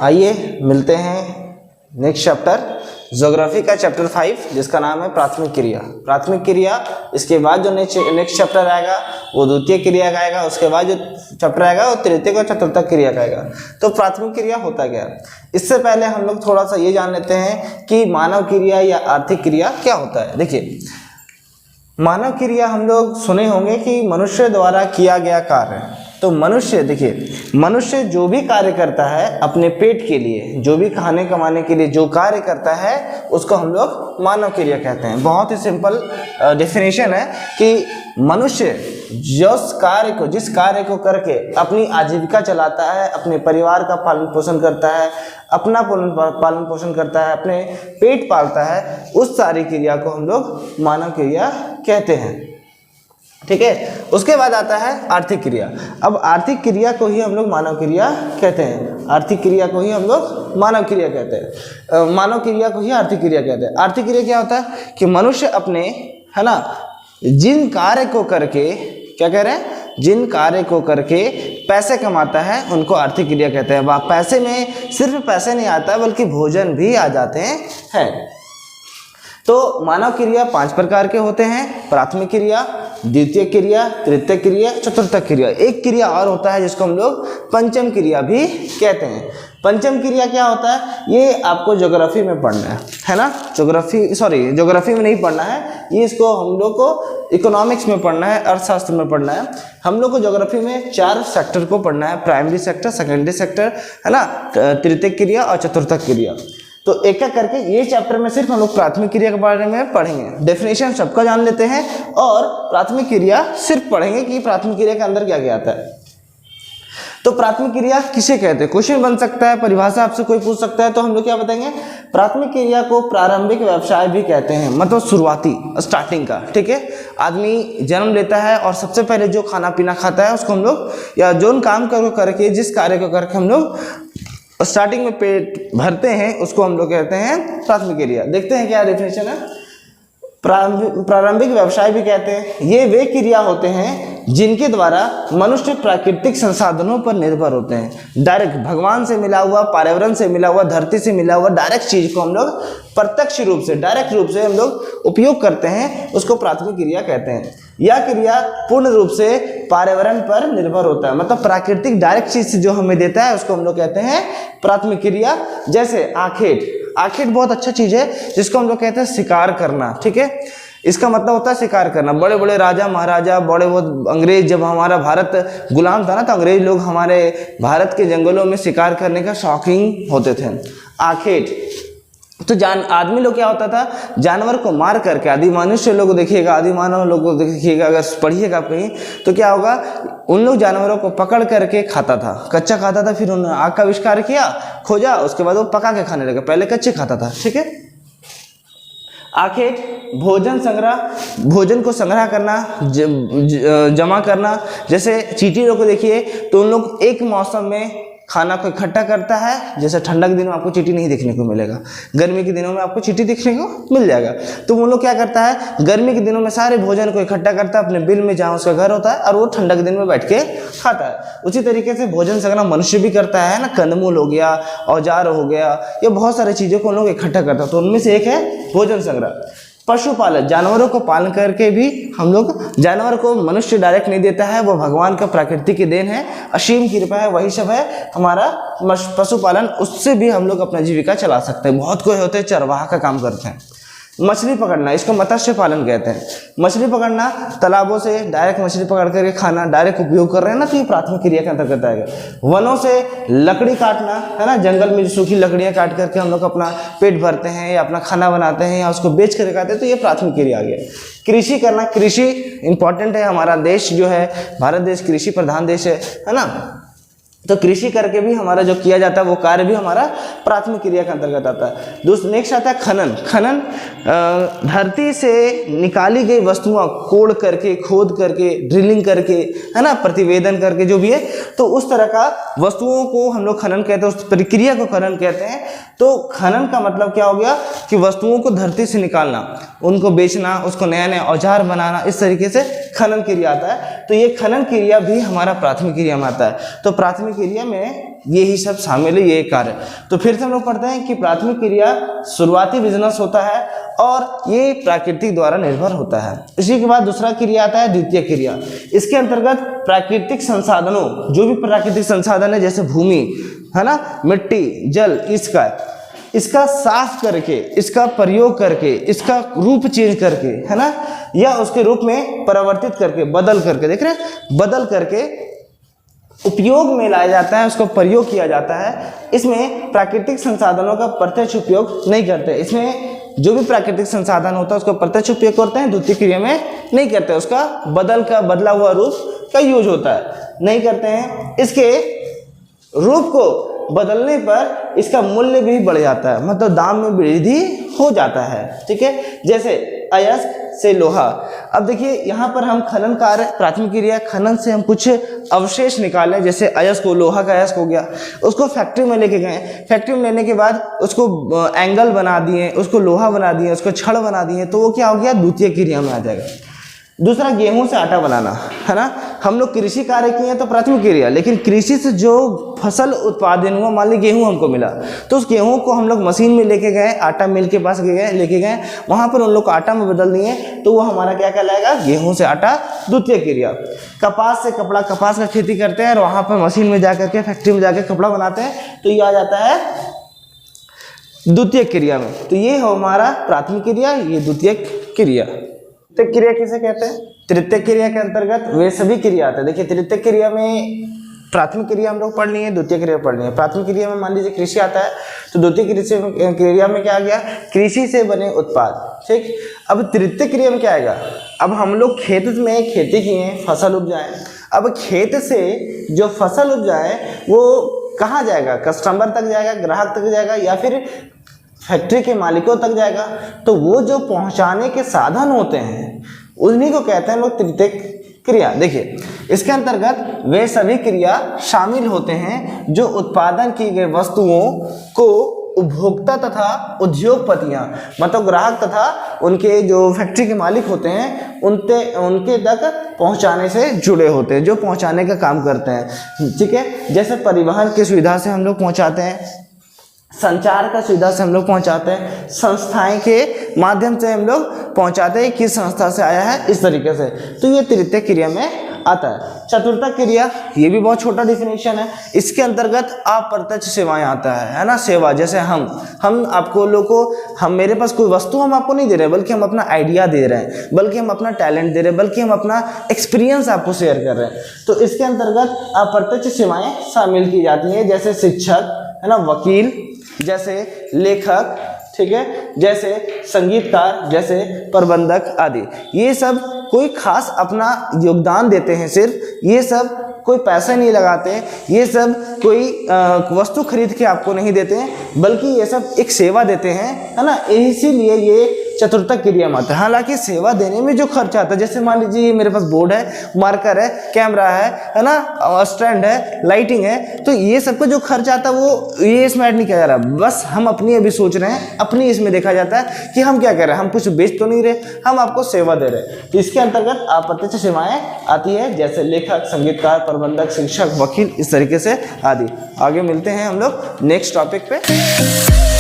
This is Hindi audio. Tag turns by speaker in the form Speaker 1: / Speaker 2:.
Speaker 1: आइए मिलते हैं नेक्स्ट चैप्टर ज्योग्राफी का चैप्टर 5 जिसका नाम है प्राथमिक क्रिया। प्राथमिक क्रिया, इसके बाद जो नेक्स्ट चैप्टर आएगा वो द्वितीय क्रिया का आएगा, उसके बाद जो चैप्टर आएगा वो तृतीय और चतुर्थ क्रिया का आएगा। तो प्राथमिक क्रिया होता क्या है, इससे पहले हम लोग थोड़ा सा ये जान लेते हैं कि मानव क्रिया या आर्थिक क्रिया क्या होता है। देखिए, मानव क्रिया हम लोग सुने होंगे कि मनुष्य द्वारा किया गया कार्य। तो मनुष्य, देखिए, मनुष्य जो भी कार्य करता है अपने पेट के लिए, जो भी खाने कमाने के लिए जो कार्य करता है उसको हम लोग मानव क्रिया कहते हैं। बहुत ही सिंपल डेफिनेशन है कि मनुष्य जिस कार्य को करके अपनी आजीविका चलाता है, अपने परिवार का पालन पोषण करता है, अपना पालन पोषण करता है, अपने पेट पालता है, उस सारी क्रिया को हम लोग मानव क्रिया कहते हैं। ठीक है, उसके बाद आता है आर्थिक क्रिया। अब आर्थिक क्रिया को ही हम लोग मानव क्रिया कहते हैं। आर्थिक क्रिया को ही हम लोग मानव क्रिया कहते हैं, मानव क्रिया को ही आर्थिक क्रिया कहते हैं। आर्थिक क्रिया क्या होता है कि मनुष्य अपने, है ना, जिन कार्य को करके, क्या कह रहे हैं, जिन कार्य को करके पैसे कमाता है उनको आर्थिक क्रिया कहते हैं। वह पैसे में सिर्फ पैसे नहीं आता बल्कि भोजन भी आ जाते हैं। तो मानव क्रिया 5 प्रकार के होते हैं: प्राथमिक क्रिया, द्वितीय क्रिया, तृतीय क्रिया, चतुर्थ क्रिया। एक क्रिया और होता है जिसको हम लोग पंचम क्रिया भी कहते हैं। पंचम क्रिया क्या होता है, ये आपको ज्योग्राफी में पढ़ना है ना, ज्योग्राफी में नहीं पढ़ना है, ये इसको हम लोग को इकोनॉमिक्स में पढ़ना है, अर्थशास्त्र में पढ़ना है। हम लोग को ज्योग्राफी में 4 सेक्टर को पढ़ना है: प्राइमरी सेक्टर, सेकेंडरी सेक्टर, है ना, तृतीय क्रिया और चतुर्थ क्रिया। तो एक एक करके ये चैप्टर में सिर्फ हम लोग प्राथमिक क्रिया के बारे में पढ़ेंगे। डेफिनेशन सबका जान लेते हैं और प्राथमिक क्रिया सिर्फ पढ़ेंगे कि प्राथमिक क्रिया के अंदर क्या क्या आता है। तो प्राथमिक क्रिया किसे कहते हैं, क्वेश्चन बन सकता है, परिभाषा आपसे कोई पूछ सकता है, तो हम लोग क्या बताएंगे, प्राथमिक क्रिया को प्रारंभिक व्यवसाय भी कहते हैं, मतलब शुरुआती, स्टार्टिंग का। ठीक है, आदमी जन्म लेता है और सबसे पहले जो खाना पीना खाता है उसको हम लोग, या जो काम करके, जिस कार्य को करके हम लोग स्टार्टिंग में पेट भरते हैं, उसको हम लोग कहते हैं प्राथमिक क्रिया। देखते हैं क्या डेफिनेशन है। प्रारंभिक व्यवसाय भी कहते हैं, ये वे क्रिया होते हैं जिनके द्वारा मनुष्य प्राकृतिक संसाधनों पर निर्भर होते हैं। डायरेक्ट भगवान से मिला हुआ, पर्यावरण से मिला हुआ, धरती से मिला हुआ डायरेक्ट चीज को हम लोग प्रत्यक्ष रूप से, डायरेक्ट रूप से हम लोग उपयोग करते हैं, उसको प्राथमिक क्रिया कहते हैं। यह क्रिया पूर्ण रूप से पर्यावरण पर निर्भर होता है, मतलब प्राकृतिक डायरेक्ट चीज जो हमें देता है उसको हम लोग कहते हैं प्राथमिक क्रिया। जैसे आखेट बहुत अच्छा चीज है जिसको हम लोग कहते हैं शिकार करना। ठीक है, इसका मतलब होता है शिकार करना। बड़े बड़े राजा महाराजा, बड़े बहुत अंग्रेज, जब हमारा भारत गुलाम था ना, तो अंग्रेज लोग हमारे भारत के जंगलों में शिकार करने का शौकीन होते थे। आखेट तो आदमी लोग क्या होता था, जानवर को मार करके, आदि मनुष्य लोग देखिएगा, आदि मानव लोग को देखिएगा, अगर पढ़िएगा आप कहीं तो क्या होगा, उन लोग जानवरों को पकड़ करके खाता था, कच्चा खाता था, फिर उन्होंने आग का आविष्कार किया, खोजा, उसके बाद वो पका के खाने लगे, पहले कच्चे खाता था। ठीक है, आखेट भोजन को संग्रह करना, जमा करना। जैसे चींटी लोग को देखिए तो उन लोग एक मौसम में खाना को इकट्ठा करता है, जैसे ठंडा के दिनों में आपको चींटी नहीं देखने को मिलेगा, गर्मी के दिनों में आपको चींटी देखने को मिल जाएगा। तो वो लोग क्या करता है, गर्मी के दिनों में सारे भोजन को इकट्ठा करता है अपने बिल में जहाँ उसका घर होता है, और वो ठंडा के दिन में बैठ के खाता है। उसी तरीके से भोजन संग्रह मनुष्य भी करता है ना, कंदमूल हो गया, औजार हो गया, ये बहुत सारी चीज़ों को लोग इकट्ठा करता है, तो उनमें से एक है भोजन संग्रह। पशुपालन, जानवरों को पालन करके भी हम लोग, जानवर को मनुष्य डायरेक्ट नहीं देता है, वो भगवान का प्रकृति की देन है, असीम कृपा है, वही सब है हमारा पशुपालन, उससे भी हम लोग अपना जीविका चला सकते हैं। बहुत कोई होते हैं चरवाहा का काम करते हैं। मछली पकड़ना, इसको मत्स्य पालन कहते हैं। मछली पकड़ना, तालाबों से डायरेक्ट मछली पकड़ करके खाना, डायरेक्ट उपयोग कर रहे हैं ना, तो ये प्राथमिक क्रिया के अंतर्गत आएगा। वनों से लकड़ी काटना, है ना, जंगल में सूखी लकड़ियां काट करके हम लोग अपना पेट भरते हैं या अपना खाना बनाते हैं या उसको बेच कर खाते हैं, तो ये प्राथमिक क्रिया आ गया। कृषि करना, कृषि इंपॉर्टेंट है, हमारा देश जो है भारत देश कृषि प्रधान देश है ना, तो कृषि करके भी हमारा जो किया जाता है वो कार्य भी हमारा प्राथमिक क्रिया के अंतर्गत आता है। नेक्स्ट आता है खनन। धरती से निकाली गई वस्तुओं कोड़ करके, खोद करके, ड्रिलिंग करके, है ना, प्रतिवेदन करके, जो भी है, तो उस तरह का वस्तुओं को हम लोग खनन कहते हैं, उस प्रक्रिया को खनन कहते हैं। तो खनन का मतलब क्या हो गया कि वस्तुओं को धरती से निकालना, उनको बेचना, उसको नया नया औजार बनाना, इस तरीके से खनन क्रिया आता है। तो ये खनन क्रिया भी हमारा प्राथमिक क्रिया में आता है। तो प्राथमिक प्राथमिक क्रिया में यही सब शामिल है, ये कार्य। तो फिर से हम लोग पढ़ते हैं कि प्राथमिक क्रिया शुरुआती बिजनेस होता है और ये प्राकृतिक द्वारा निर्भर होता है। इसी के बाद दूसरा क्रिया आता है द्वितीय क्रिया। इसके अंतर्गत प्राकृतिक संसाधनों, जो भी प्राकृतिक संसाधन है जैसे भूमि है ना, मिट्टी, जल, इसका साफ करके, इसका प्रयोग करके, इसका रूप चेंज करके है ना, या उसके रूप में परिवर्तित करके, बदल करके, देख रहे हैं, बदल करके उपयोग में लाया जाता है, उसको प्रयोग किया जाता है। इसमें प्राकृतिक संसाधनों का प्रत्यक्ष उपयोग नहीं करते। इसमें जो भी प्राकृतिक संसाधन होता है उसको प्रत्यक्ष उपयोग करते हैं, द्वितीय क्रिया में नहीं करते, उसका बदला हुआ रूप का यूज होता है, नहीं करते हैं। इसके रूप को बदलने पर इसका मूल्य भी बढ़ जाता है, मतलब दाम में वृद्धि हो जाता है, ठीक है। जैसे अयस्क से लोहा। अब देखिए यहाँ पर हम खनन कार्य, प्राथमिक क्रिया खनन से हम कुछ अवशेष निकाले, जैसे अयस्क को, लोहा का अयस्क हो गया, उसको फैक्ट्री में लेके गए, फैक्ट्री में लेने के बाद उसको एंगल बना दिए, उसको लोहा बना दिए, उसको छड़ बना दिए, तो वो क्या हो गया, द्वितीय क्रिया में आ जाएगा। दूसरा गेहूं से आटा बनाना है ना, हम लोग कृषि कार्य किए हैं तो प्राथमिक क्रिया, लेकिन कृषि से जो फसल उत्पादन हुआ, मान ली गेहूं हमको मिला, तो उस गेहूं को हम लोग मशीन में लेके गए, आटा मिल के पास लेके गए, वहां पर उन लोग को आटा में बदल दिए, तो वो हमारा क्या कहलाएगा, गेहूं से आटा, द्वितीय क्रिया। कपास से कपड़ा, कपास का खेती करते हैं और वहां पर मशीन में जाकर के, फैक्ट्री में जाकर कपड़ा बनाते हैं, तो ये आ जाता है द्वितीय क्रिया में। तो ये हो हमारा प्राथमिक क्रिया, ये द्वितीय क्रिया। तृतीय क्रिया किसे कहते हैं? तृतीय क्रिया के अंतर्गत वे सभी क्रिया आते हैं। देखिए तृतीय क्रिया में प्राथमिक क्रिया हम लोग पढ़ लिए, द्वितीय क्रिया पढ़ लिए। प्राथमिक क्रिया में मान लीजिए कृषि आता है, तो द्वितीय क्रिया में क्या आ गया, कृषि से बने उत्पाद, ठीक। अब तृतीय क्रिया में क्या आएगा, अब हम लोग खेत में खेती किए, फसल उपजाए, अब खेत से जो फसल उपजाए वो कहाँ जाएगा, कस्टमर तक जाएगा, ग्राहक तक जाएगा, या फिर फैक्ट्री के मालिकों तक जाएगा। तो वो जो पहुंचाने के साधन होते हैं उन्हीं को कहते हैं लोग तृतीय क्रिया। देखिए इसके अंतर्गत वे सभी क्रिया शामिल होते हैं जो उत्पादन की गई वस्तुओं को उपभोक्ता तथा उद्योगपतियां, मतलब ग्राहक तथा उनके जो फैक्ट्री के मालिक होते हैं उनके तक पहुंचाने से जुड़े होते हैं, जो पहुंचाने का काम करते हैं, ठीक है। जैसे परिवहन की सुविधा से हम लोग पहुंचाते हैं, संचार का सुविधा से हम लोग पहुंचाते हैं, संस्थाएं के माध्यम से हम लोग पहुंचाते हैं, किस संस्था से आया है, इस तरीके से। तो ये तृतीय क्रिया में आता है। चतुर्थ क्रिया, ये भी बहुत छोटा डिफिनेशन है, इसके अंतर्गत अप्रत्यक्ष सेवाएं आता है ना। सेवा जैसे हम आपको लोग को, हम मेरे पास कोई वस्तु हम आपको नहीं दे रहे, बल्कि हम अपना आइडिया दे रहे हैं, बल्कि हम अपना टैलेंट दे रहे हैं, बल्कि हम अपना एक्सपीरियंस आपको शेयर कर रहे हैं। तो इसके अंतर्गत अप्रत्यक्ष सेवाएं शामिल की जाती हैं, जैसे शिक्षक है ना, वकील, जैसे लेखक, ठीक है, जैसे संगीतकार, जैसे प्रबंधक आदि। ये सब कोई खास अपना योगदान देते हैं, सिर्फ ये सब कोई पैसा नहीं लगाते, ये सब कोई वस्तु खरीद के आपको नहीं देते हैं, बल्कि ये सब एक सेवा देते हैं, है ना। इसीलिए ये चतुर्थ क्रिया में आता है। हालांकि सेवा देने में जो खर्च आता है, जैसे मान लीजिए मेरे पास बोर्ड है, मार्कर है, कैमरा है ना, स्टैंड है, लाइटिंग है, तो ये सबका जो खर्च आता है वो ये इसमें ऐड नहीं किया जा रहा। बस हम अपनी अभी सोच रहे हैं, अपनी इसमें देखा जाता है कि हम क्या कर रहे हैं, हम कुछ बेच तो नहीं रहे, हम आपको सेवा दे रहे हैं। तो इसके अंतर्गत अप्रत्यक्ष सेवाएं आती है, जैसे लेखक, संगीतकार, प्रबंधक, शिक्षक, वकील, इस तरीके से आदि। आगे मिलते हैं हम लोग नेक्स्ट टॉपिक पे।